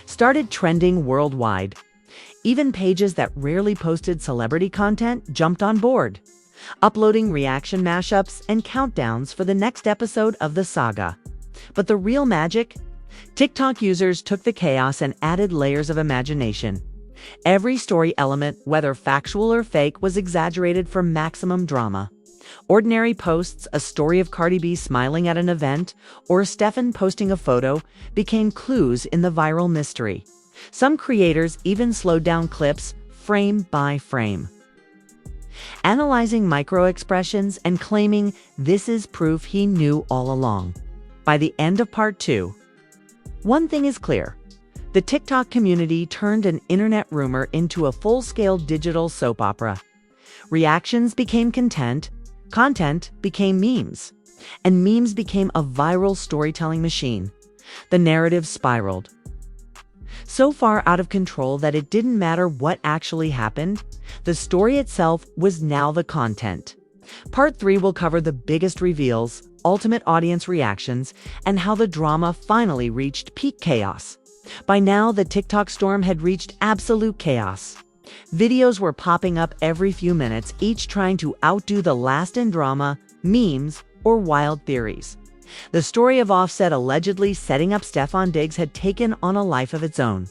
started trending worldwide. Even pages that rarely posted celebrity content jumped on board, uploading reaction mashups and countdowns for the next episode of the saga. But the real magic? TikTok users took the chaos and added layers of imagination. Every story element, whether factual or fake, was exaggerated for maximum drama. Ordinary posts, a story of Cardi B smiling at an event, or Stefon posting a photo, became clues in the viral mystery. Some creators even slowed down clips, frame by frame, analyzing micro-expressions and claiming this is proof he knew all along. By the end of part 2, one thing is clear. The TikTok community turned an internet rumor into a full-scale digital soap opera. Reactions became content became memes, and memes became a viral storytelling machine. The narrative spiraled so far out of control that it didn't matter what actually happened. The story itself was now the content. Part 3 will cover the biggest reveals, ultimate audience reactions, and how the drama finally reached peak chaos. By now, the TikTok storm had reached absolute chaos. Videos were popping up every few minutes, each trying to outdo the last in drama, memes, or wild theories. The story of Offset allegedly setting up Stefon Diggs had taken on a life of its own.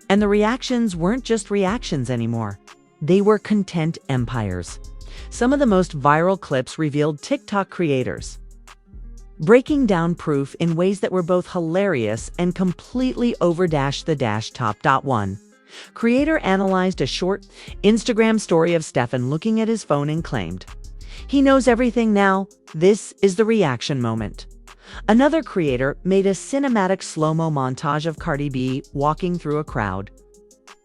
And the reactions weren't just reactions anymore. They were content empires. Some of the most viral clips revealed TikTok creators breaking down proof in ways that were both hilarious and completely over-the-top. 1. Creator analyzed a short Instagram story of Stefon looking at his phone and claimed, "He knows everything now. This is the reaction moment." Another creator made a cinematic slow-mo montage of Cardi B walking through a crowd,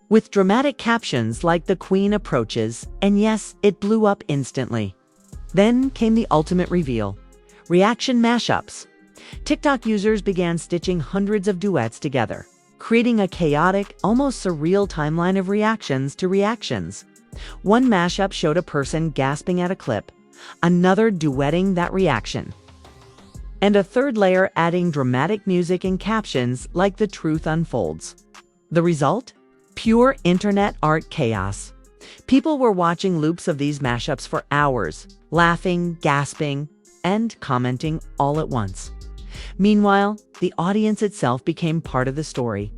with dramatic captions like "The Queen approaches," and yes, it blew up instantly. Then came the ultimate reveal. Reaction mashups. TikTok users began stitching hundreds of duets together, creating a chaotic, almost surreal timeline of reactions to reactions. One mashup showed a person gasping at a clip, another duetting that reaction, and a third layer adding dramatic music and captions like "The truth unfolds." The result? Pure internet art chaos. People were watching loops of these mashups for hours, laughing, gasping, and commenting all at once. Meanwhile, the audience itself became part of the story.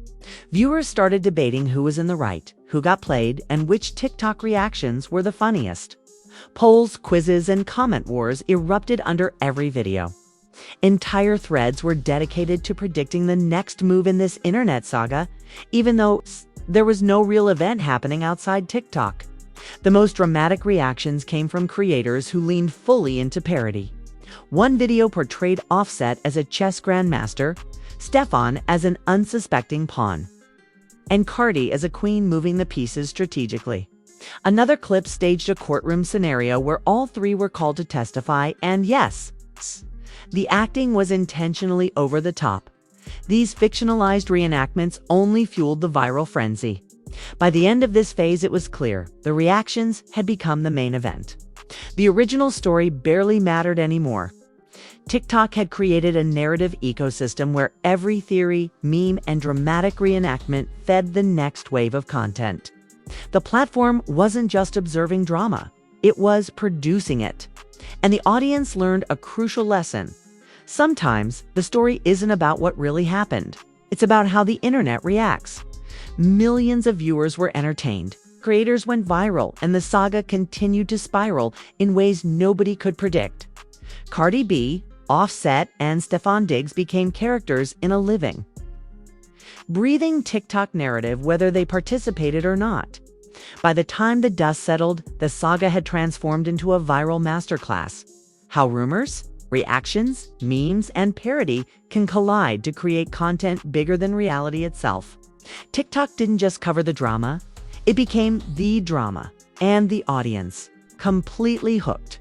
Viewers started debating who was in the right, who got played, and which TikTok reactions were the funniest. Polls, quizzes, and comment wars erupted under every video. Entire threads were dedicated to predicting the next move in this internet saga, even though there was no real event happening outside TikTok. The most dramatic reactions came from creators who leaned fully into parody. One video portrayed Offset as a chess grandmaster, Stefon as an unsuspecting pawn, and Cardi as a queen moving the pieces strategically. Another clip staged a courtroom scenario where all three were called to testify, and yes, the acting was intentionally over the top. These fictionalized reenactments only fueled the viral frenzy. By the end of this phase, it was clear the reactions had become the main event. The original story barely mattered anymore. TikTok had created a narrative ecosystem where every theory, meme, and dramatic reenactment fed the next wave of content. The platform wasn't just observing drama, it was producing it. And the audience learned a crucial lesson. Sometimes the story isn't about what really happened. It's about how the internet reacts. Millions of viewers were entertained. Creators went viral, and the saga continued to spiral in ways nobody could predict. Cardi B, Offset, and Stefon Diggs became characters in a living, breathing TikTok narrative whether they participated or not. By the time the dust settled, the saga had transformed into a viral masterclass. How rumors, reactions, memes, and parody can collide to create content bigger than reality itself. TikTok didn't just cover the drama, it became the drama, and the audience completely hooked.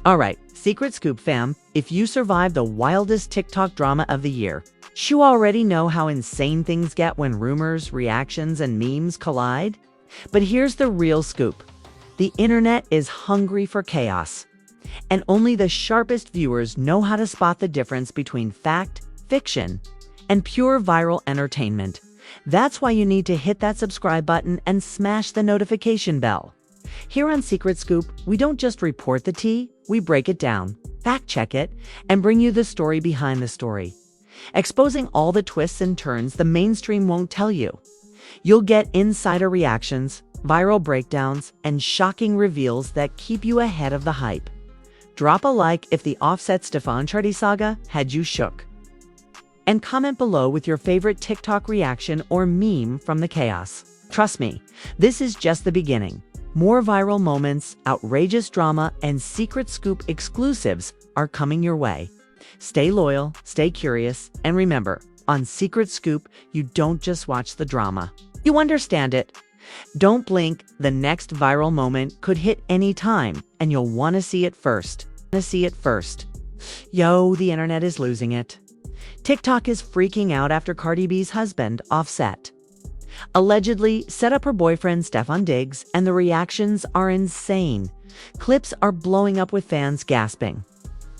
Alright, Secret Scoop fam, if you survived the wildest TikTok drama of the year, you already know how insane things get when rumors, reactions, and memes collide. But here's the real scoop. The internet is hungry for chaos, and only the sharpest viewers know how to spot the difference between fact, fiction, and pure viral entertainment. That's why you need to hit that subscribe button and smash the notification bell. Here on Secret Scoop, we don't just report the tea, we break it down, fact-check it, and bring you the story behind the story. Exposing all the twists and turns the mainstream won't tell you. You'll get insider reactions, viral breakdowns, and shocking reveals that keep you ahead of the hype. Drop a like if the Offset Stefon Chardy saga had you shook. And comment below with your favorite TikTok reaction or meme from the chaos. Trust me, this is just the beginning. More viral moments, outrageous drama, and Secret Scoop exclusives are coming your way. Stay loyal, stay curious, and remember, on Secret Scoop, you don't just watch the drama. You understand it. Don't blink, the next viral moment could hit any time, and you'll want to see it first. Yo, the internet is losing it. TikTok is freaking out after Cardi B's husband, Offset, allegedly set up her boyfriend Stefon Diggs, and the reactions are insane. Clips are blowing up with fans gasping,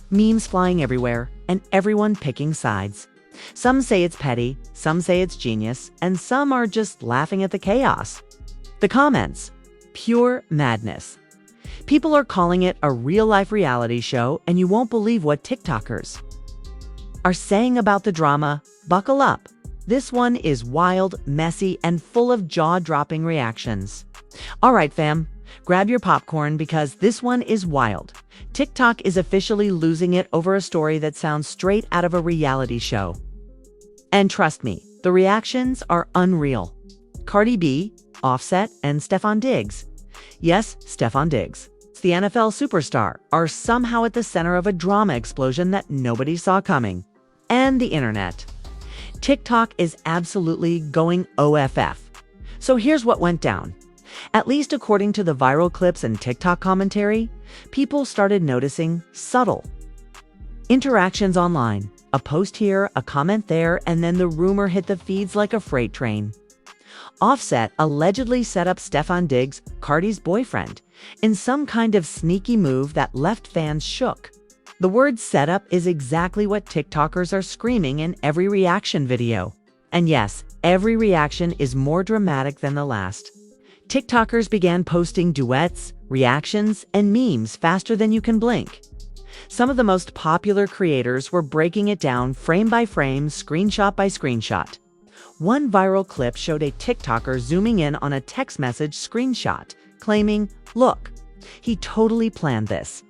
memes flying everywhere, and everyone picking sides. Some say it's petty, some say it's genius, and some are just laughing at the chaos. The comments, pure madness. People are calling it a real-life reality show, and you won't believe what TikTokers are saying about the drama. Buckle up. This one is wild, messy, and full of jaw-dropping reactions. All right, fam, grab your popcorn because this one is wild. TikTok is officially losing it over a story that sounds straight out of a reality show. And trust me, the reactions are unreal. Cardi B, Offset, and Stefon Diggs, yes, Stefon Diggs, the NFL superstar, are somehow at the center of a drama explosion that nobody saw coming. And the internet. TikTok is absolutely going OFF. So here's what went down. At least according to the viral clips and TikTok commentary, people started noticing subtle interactions online. A post here, a comment there, and then the rumor hit the feeds like a freight train. Offset allegedly set up Stefon Diggs, Cardi's boyfriend, in some kind of sneaky move that left fans shook. The word setup is exactly what TikTokers are screaming in every reaction video. And yes, every reaction is more dramatic than the last. TikTokers began posting duets, reactions, and memes faster than you can blink. Some of the most popular creators were breaking it down frame by frame, screenshot by screenshot. One viral clip showed a TikToker zooming in on a text message screenshot, claiming, "Look, he totally planned this."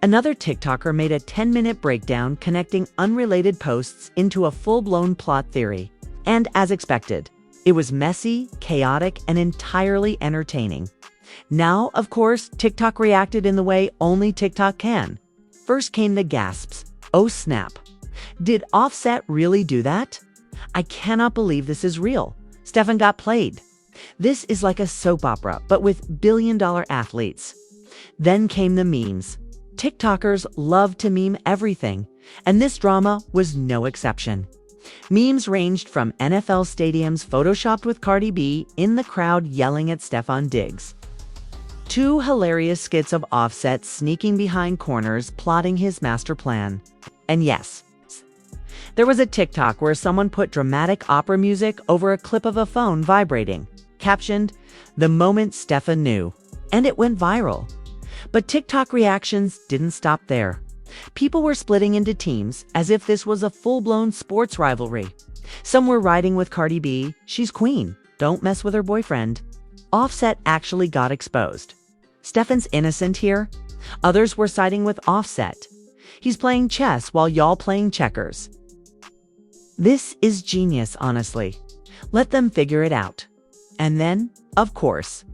Another TikToker made a 10-minute breakdown connecting unrelated posts into a full-blown plot theory. And as expected, it was messy, chaotic, and entirely entertaining. Now, of course, TikTok reacted in the way only TikTok can. First came the gasps. Oh snap. Did Offset really do that? I cannot believe this is real. Stefon got played. This is like a soap opera, but with billion-dollar athletes. Then came the memes. TikTokers love to meme everything, and this drama was no exception. Memes ranged from NFL stadiums photoshopped with Cardi B in the crowd yelling at Stefon Diggs, to hilarious skits of Offset sneaking behind corners plotting his master plan. And yes, there was a TikTok where someone put dramatic opera music over a clip of a phone vibrating, captioned, "The moment Stefon knew," and it went viral. But TikTok reactions didn't stop there. People were splitting into teams as if this was a full-blown sports rivalry. Some were riding with Cardi B, "She's queen, don't mess with her boyfriend." Offset actually got exposed. Stefon's innocent here. Others were siding with Offset. He's playing chess while y'all playing checkers. This is genius, honestly. Let them figure it out. And then, of course,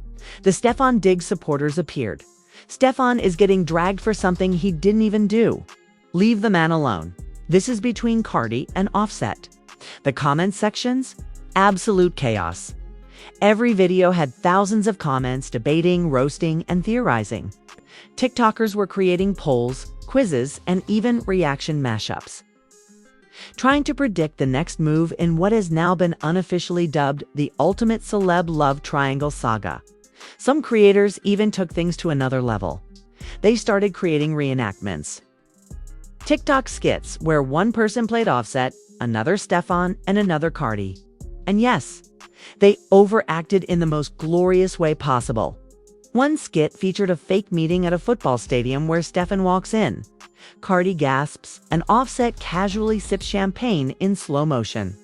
the Stefon Diggs supporters appeared. Stefon is getting dragged for something he didn't even do. Leave the man alone. This is between Cardi and Offset. The comment sections? Absolute chaos. Every video had thousands of comments debating, roasting, and theorizing. TikTokers were creating polls, quizzes, and even reaction mashups, trying to predict the next move in what has now been unofficially dubbed the ultimate celeb love triangle saga. Some creators even took things to another level. They started creating reenactments. TikTok skits where one person played Offset, another Stefon, and another Cardi. And yes, they overacted in the most glorious way possible. One skit featured a fake meeting at a football stadium where Stefon walks in. Cardi gasps, and Offset casually sips champagne in slow motion.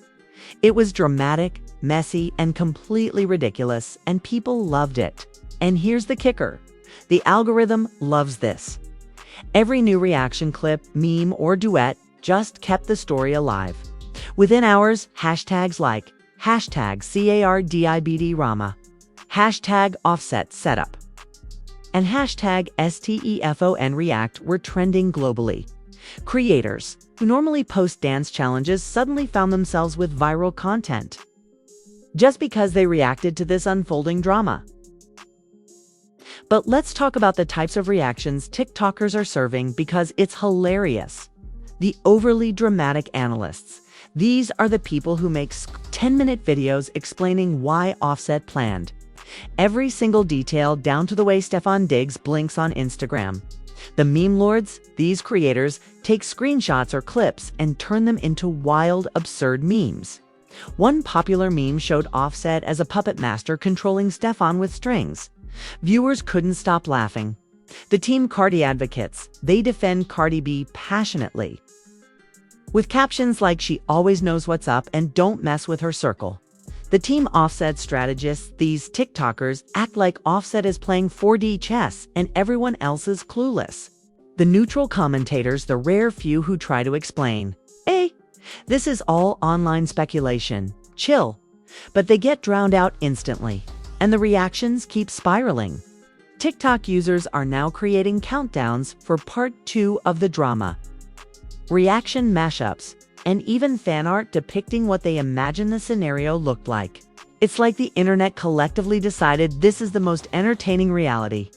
It was dramatic, messy, and completely ridiculous, and people loved it. And here's the kicker. The algorithm loves this. Every new reaction clip, meme, or duet just kept the story alive. Within hours, hashtags like #CARDIBD Rama, #Offset Setup, and #STEFON React were trending globally. Creators, who normally post dance challenges, suddenly found themselves with viral content, just because they reacted to this unfolding drama. But let's talk about the types of reactions TikTokers are serving because it's hilarious. The overly dramatic analysts. These are the people who make 10-minute videos explaining why Offset planned every single detail down to the way Stefon Diggs blinks on Instagram. The meme lords, these creators, take screenshots or clips and turn them into wild, absurd memes. One popular meme showed Offset as a puppet master controlling Stefon with strings. Viewers couldn't stop laughing. The Team Cardi advocates, they defend Cardi B passionately, with captions like "She always knows what's up and don't mess with her circle." The Team Offset strategists, these TikTokers, act like Offset is playing 4D chess and everyone else is clueless. The neutral commentators, the rare few who try to explain, "Hey, this is all online speculation. Chill." But they get drowned out instantly, and the reactions keep spiraling. TikTok users are now creating countdowns for part 2 of the drama. Reaction mashups, and even fan art depicting what they imagine the scenario looked like. It's like the internet collectively decided this is the most entertaining reality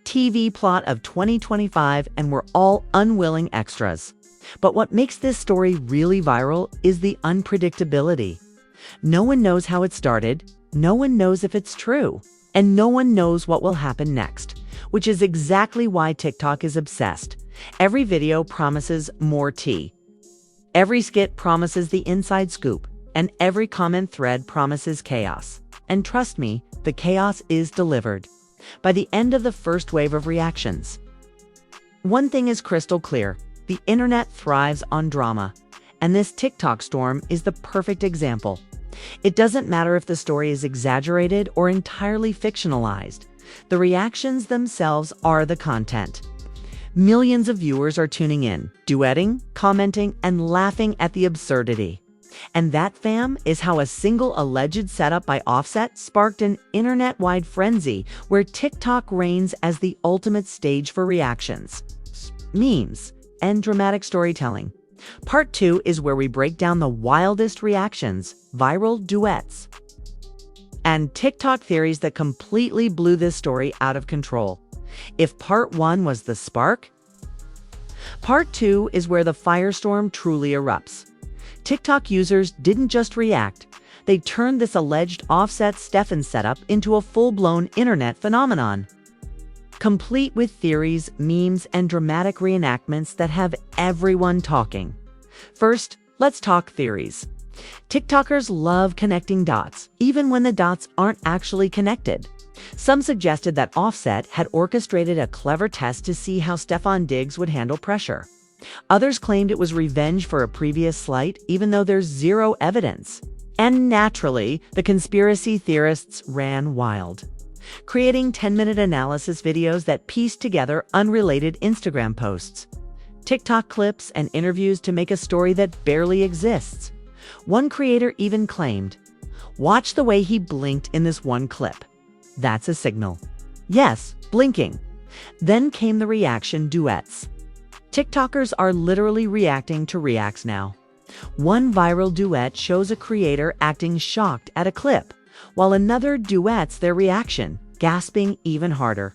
TV plot of 2025, and we're all unwilling extras. But what makes this story really viral is the unpredictability. No one knows how it started, no one knows if it's true, and no one knows what will happen next, which is exactly why TikTok is obsessed. Every video promises more tea. Every skit promises the inside scoop, and every comment thread promises chaos. And trust me, the chaos is delivered by the end of the first wave of reactions. One thing is crystal clear: the internet thrives on drama, and this TikTok storm is the perfect example. It doesn't matter if the story is exaggerated or entirely fictionalized. The reactions themselves are the content. Millions of viewers are tuning in, duetting, commenting, and laughing at the absurdity. And that, fam, is how a single alleged setup by Offset sparked an internet-wide frenzy where TikTok reigns as the ultimate stage for reactions, memes, and dramatic storytelling. Part 2 is where we break down the wildest reactions, viral duets, and TikTok theories that completely blew this story out of control. If part 1 was the spark, part 2 is where the firestorm truly erupts. TikTok users didn't just react, they turned this alleged Offset Stefon setup into a full-blown internet phenomenon, complete with theories, memes, and dramatic reenactments that have everyone talking. First, let's talk theories. TikTokers love connecting dots, even when the dots aren't actually connected. Some suggested that Offset had orchestrated a clever test to see how Stefon Diggs would handle pressure. Others claimed it was revenge for a previous slight, even though there's zero evidence. And naturally, the conspiracy theorists ran wild, creating 10-minute analysis videos that pieced together unrelated Instagram posts, TikTok clips, and interviews to make a story that barely exists. One creator even claimed, "Watch the way he blinked in this one clip. That's a signal." Yes, blinking. Then came the reaction duets. TikTokers are literally reacting to reacts now. One viral duet shows a creator acting shocked at a clip, while another duets their reaction, gasping even harder.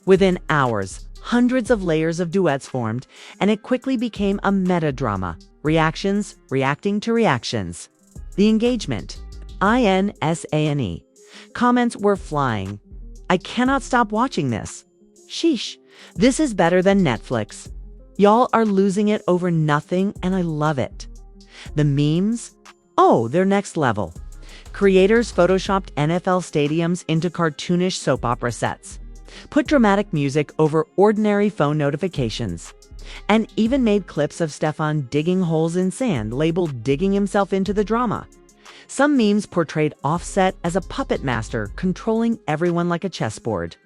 Within hours, hundreds of layers of duets formed, and it quickly became a meta-drama. Reactions reacting to reactions. The engagement, INSANE. Comments were flying. "I cannot stop watching this." "Sheesh, this is better than Netflix." "Y'all are losing it over nothing, and I love it." The memes? Oh, they're next level. Creators photoshopped NFL stadiums into cartoonish soap opera sets, put dramatic music over ordinary phone notifications, and even made clips of Stefon digging holes in sand labeled digging himself into the drama. Some memes portrayed Offset as a puppet master controlling everyone like a chessboard.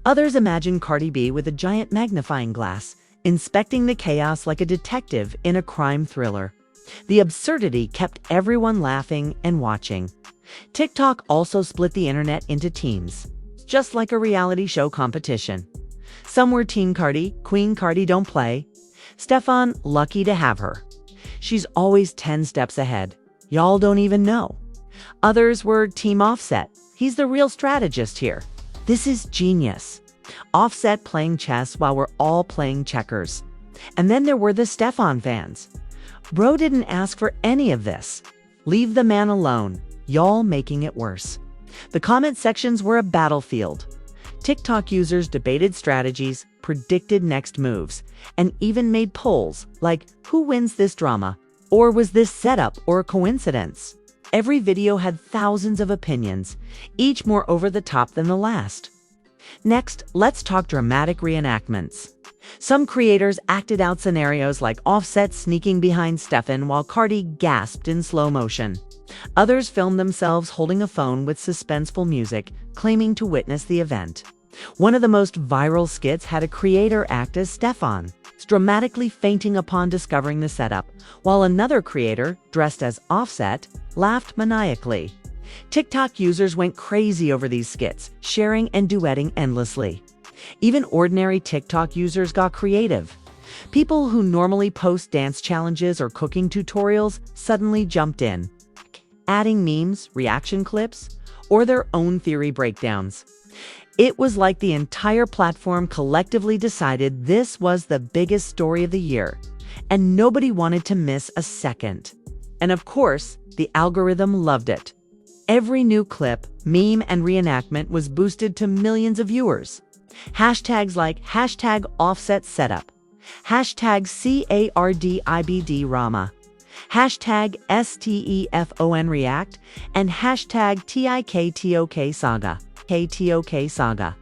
Others imagined Cardi B with a giant magnifying glass, inspecting the chaos like a detective in a crime thriller. The absurdity kept everyone laughing and watching. TikTok also split the internet into teams, just like a reality show competition. Some were Teen Cardi, Queen Cardi don't play. Stefon, lucky to have her. She's always 10 steps ahead. Y'all don't even know. Others were Team Offset. He's the real strategist here. This is genius. Offset playing chess while we're all playing checkers. And then there were the Stefon fans. Bro didn't ask for any of this. Leave the man alone. Y'all making it worse. The comment sections were a battlefield. TikTok users debated strategies, predicted next moves, and even made polls like, who wins this drama? Or was this setup or a coincidence? Every video had thousands of opinions, each more over the top than the last. Next, let's talk dramatic reenactments. Some creators acted out scenarios like Offset sneaking behind Stefon while Cardi gasped in slow motion. Others filmed themselves holding a phone with suspenseful music, claiming to witness the event. One of the most viral skits had a creator act as Stefon, dramatically fainting upon discovering the setup, while another creator, dressed as Offset, laughed maniacally. TikTok users went crazy over these skits, sharing and duetting endlessly. Even ordinary TikTok users got creative. People who normally post dance challenges or cooking tutorials suddenly jumped in, adding memes, reaction clips, or their own theory breakdowns. It was like the entire platform collectively decided this was the biggest story of the year, and nobody wanted to miss a second. And of course, the algorithm loved it. Every new clip, meme, and reenactment was boosted to millions of viewers. Hashtags like hashtag Offset Setup, hashtag CARDIBD Rama, hashtag STEFON React, and hashtag TIKTOK Saga.